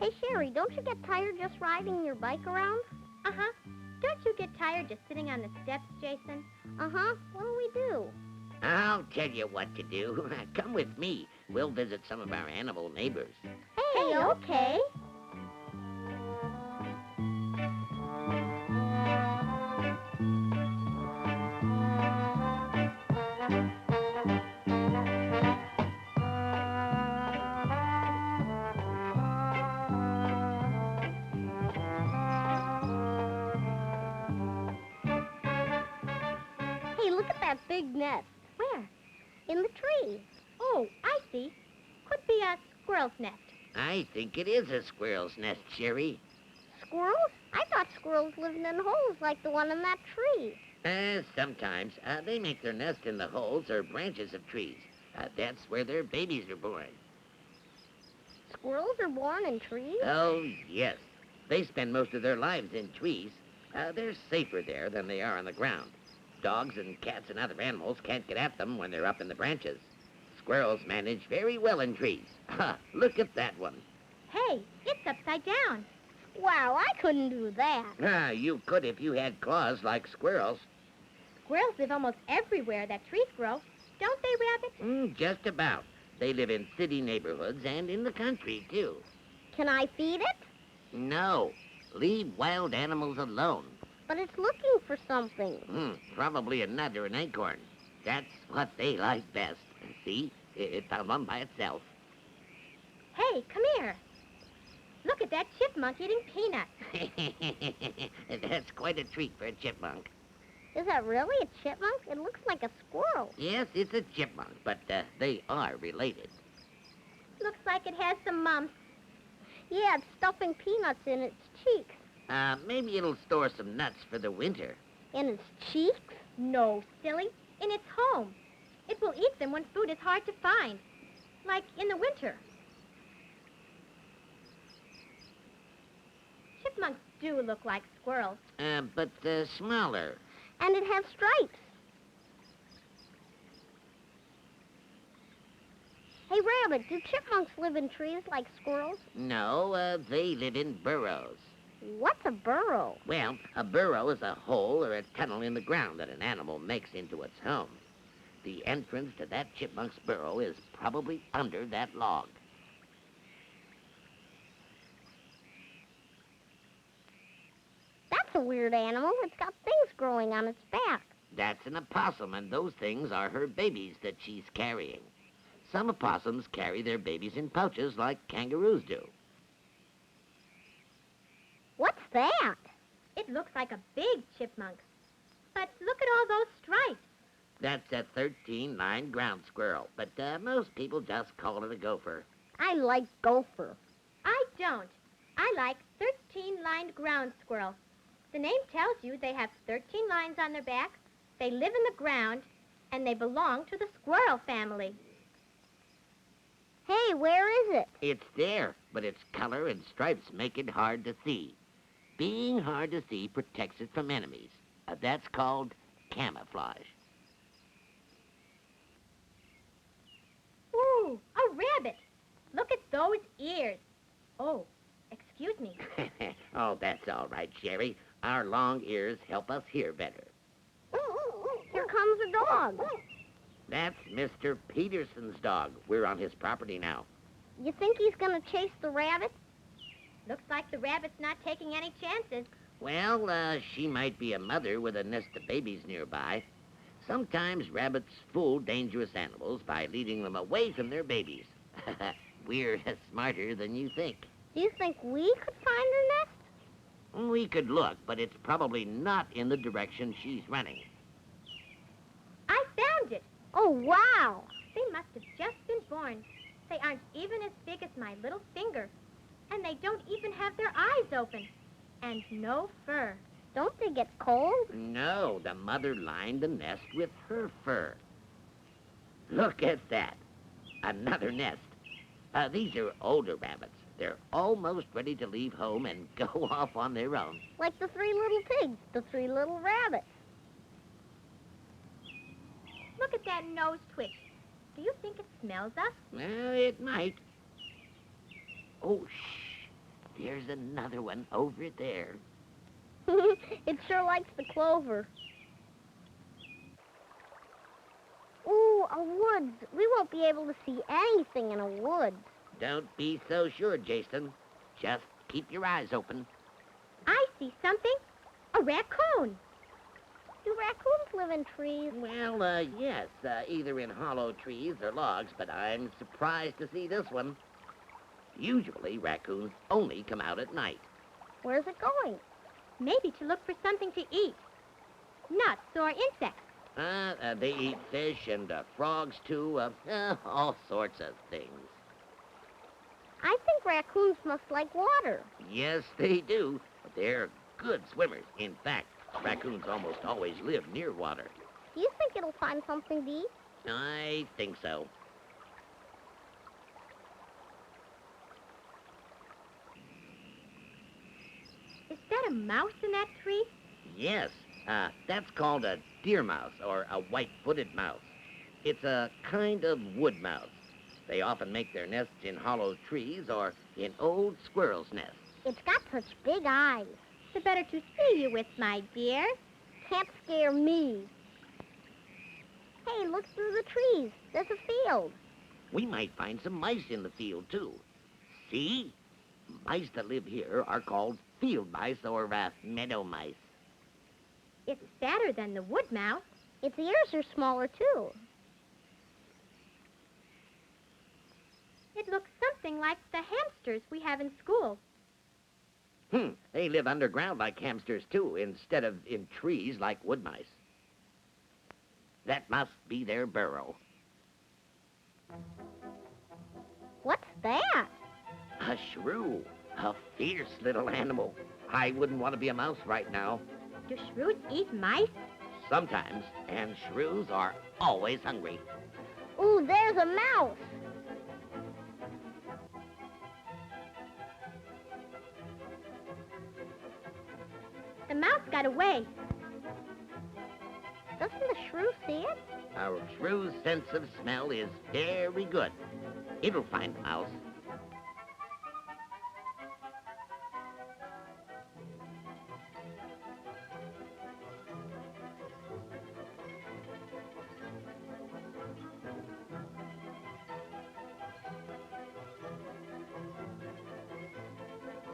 Hey, Sherry, don't you get tired just riding your bike around? Uh-huh. Don't you get tired just sitting on the steps, Jason? Uh-huh. What do we do? I'll tell you what to do. Come with me. We'll visit some of our animal neighbors. Hey, okay. Hey, look at that big nest Where? in the tree. Oh, I see. Could be a squirrel's nest. I think it is a squirrel's nest, Sherry. Squirrels? I thought squirrels lived in holes like the one in that tree. Sometimes they make their nest in the holes or branches of trees. That's where their babies are born. Squirrels are born in trees? Oh, yes. They spend most of their lives in trees. They're safer there than they are on the ground. Dogs and cats and other animals can't get at them when they're up in the branches. Squirrels manage very well in trees. Look at that one. Hey, it's upside down. Wow, I couldn't do that. You could if you had claws like squirrels. Squirrels live almost everywhere that trees grow. Don't they, Rabbit? Just about. They live in city neighborhoods and in the country, too. Can I feed it? No. Leave wild animals alone. But it's looking for something. Probably a nut or an acorn. That's what they like best. See? It found one by itself. Hey, come here. Look at that chipmunk eating peanuts. That's quite a treat for a chipmunk. Is that really a chipmunk? It looks like a squirrel. Yes, it's a chipmunk, but they are related. Looks like it has some mumps. Yeah, it's stuffing peanuts in its cheeks. Maybe it'll store some nuts for the winter. In its cheeks? No, silly. In its home. It will eat them when food is hard to find. Like in the winter. Chipmunks do look like squirrels. But smaller. And it has stripes. Hey, Rabbit, do chipmunks live in trees like squirrels? No, they live in burrows. What's a burrow? Well, a burrow is a hole or a tunnel in the ground that an animal makes into its home. The entrance to that chipmunk's burrow is probably under that log. That's a weird animal. It's got things growing on its back. That's an opossum, and those things are her babies that she's carrying. Some opossums carry their babies in pouches like kangaroos do. What's that? It looks like a big chipmunk. But look at all those stripes. That's a 13-line ground squirrel, but most people just call it a gopher. I like gopher. I don't. I like 13-lined ground squirrel. The name tells you they have 13 lines on their back, they live in the ground, and they belong to the squirrel family. Hey, where is it? It's there, but its color and stripes make it hard to see. Being hard to see protects it from enemies. That's called camouflage. Ooh, a rabbit. Look at those ears. Oh, excuse me. Oh, that's all right, Sherry. Our long ears help us hear better. Here comes a dog. That's Mr. Peterson's dog. We're on his property now. You think he's going to chase the rabbit? Looks like the rabbit's not taking any chances. Well, she might be a mother with a nest of babies nearby. Sometimes rabbits fool dangerous animals by leading them away from their babies. We're smarter than you think. Do you think we could find her nest? We could look, but it's probably not in the direction she's running. I found it. Oh, wow. They must have just been born. They aren't even as big as my little finger. And they don't even have their eyes open. And no fur. Don't they get cold? No, the mother lined the nest with her fur. Look at that. Another nest. These are older rabbits. They're almost ready to leave home and go off on their own. Like the three little pigs, the three little rabbits. Look at that nose twitch. Do you think it smells us? Well, it might. Oh, shh. There's another one over there. It sure likes the clover. Ooh, a woods. We won't be able to see anything in a woods. Don't be so sure, Jason. Just keep your eyes open. I see something. A raccoon. Do raccoons live in trees? Well, yes, either in hollow trees or logs, but I'm surprised to see this one. Usually, raccoons only come out at night. Where's it going? Maybe to look for something to eat. Nuts or insects. They eat fish and frogs, too, all sorts of things. I think raccoons must like water. Yes, they do. But they're good swimmers. In fact, raccoons almost always live near water. Do you think it'll find something to eat? I think so. Is that a mouse in that tree? Yes, that's called a deer mouse or a white-footed mouse. It's a kind of wood mouse. They often make their nests in hollow trees or in old squirrels' nests. It's got such big eyes. The better to see you with, my dear. Can't scare me. Hey, look through the trees. There's a field. We might find some mice in the field, too. See? Mice that live here are called field mice or meadow mice. It's fatter than the wood mouse. Its ears are smaller, too. It looks something like the hamsters we have in school. They live underground like hamsters, too, instead of in trees like wood mice. That must be their burrow. What's that? A shrew. A fierce little animal. I wouldn't want to be a mouse right now. Do shrews eat mice? Sometimes, and shrews are always hungry. Ooh, there's a mouse. The mouse got away. Doesn't the shrew see it? Our shrew's sense of smell is very good. It'll find the mouse.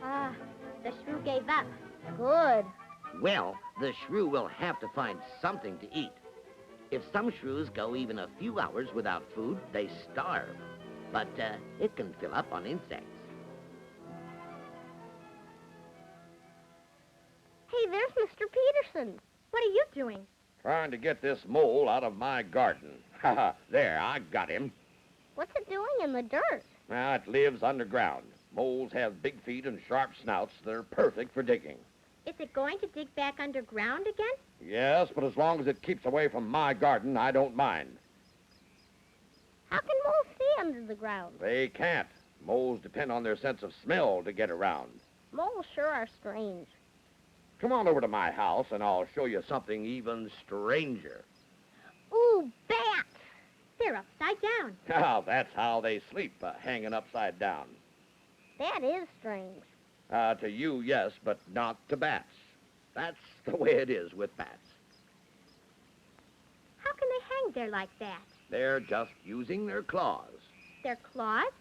Ah, the shrew gave up. Good. Well, the shrew will have to find something to eat. If some shrews go even a few hours without food, they starve. But it can fill up on insects. Hey, there's Mr. Peterson. What are you doing? Trying to get this mole out of my garden. Ha ha, there, I got him. What's it doing in the dirt? Now, it lives underground. Moles have big feet and sharp snouts. They're perfect for digging. Is it going to dig back underground again? Yes, but as long as it keeps away from my garden, I don't mind. How can moles see under the ground? They can't. Moles depend on their sense of smell to get around. Moles sure are strange. Come on over to my house, and I'll show you something even stranger. Ooh, bats! They're upside down. Now, that's how they sleep, hanging upside down. That is strange. To you, yes, but not to bats. That's the way it is with bats. How can they hang there like that? They're just using their claws. Their claws?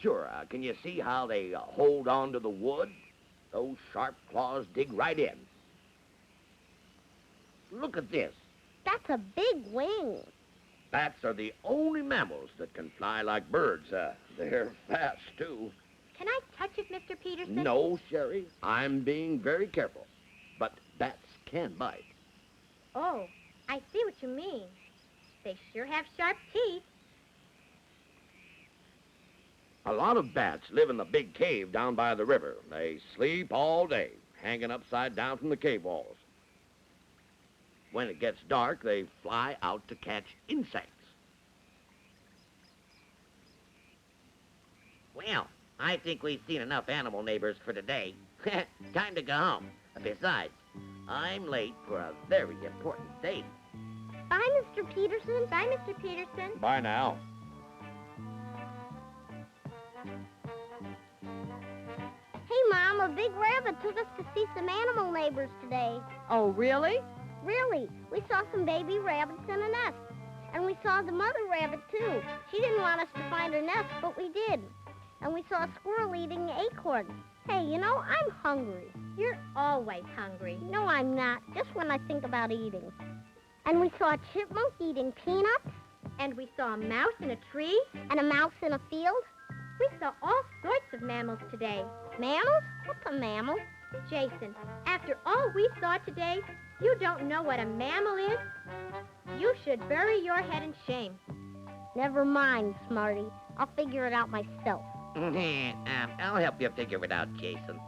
Sure, can you see how they hold on to the wood? Those sharp claws dig right in. Look at this. That's a big wing. Bats are the only mammals that can fly like birds. They're fast, too. Can I touch it, Mr. Peterson? No, Sherry, I'm being very careful. But bats can bite. Oh, I see what you mean. They sure have sharp teeth. A lot of bats live in the big cave down by the river. They sleep all day, hanging upside down from the cave walls. When it gets dark, they fly out to catch insects. Well, I think we've seen enough animal neighbors for today. Time to go home. Besides, I'm late for a very important date. Bye, Mr. Peterson. Bye, Mr. Peterson. Bye now. Hey, Mom, a big rabbit took us to see some animal neighbors today. Oh, really? Really, we saw some baby rabbits in a nest. And we saw the mother rabbit, too. She didn't want us to find her nest, but we did. And we saw a squirrel eating acorns. Hey, I'm hungry. You're always hungry. No, I'm not, just when I think about eating. And we saw a chipmunk eating peanuts. And we saw a mouse in a tree. And a mouse in a field. We saw all sorts of mammals today. Mammals? What's a mammal? Jason, after all we saw today, you don't know what a mammal is? You should bury your head in shame. Never mind, Smarty. I'll figure it out myself. I'll help you figure it out, Jason.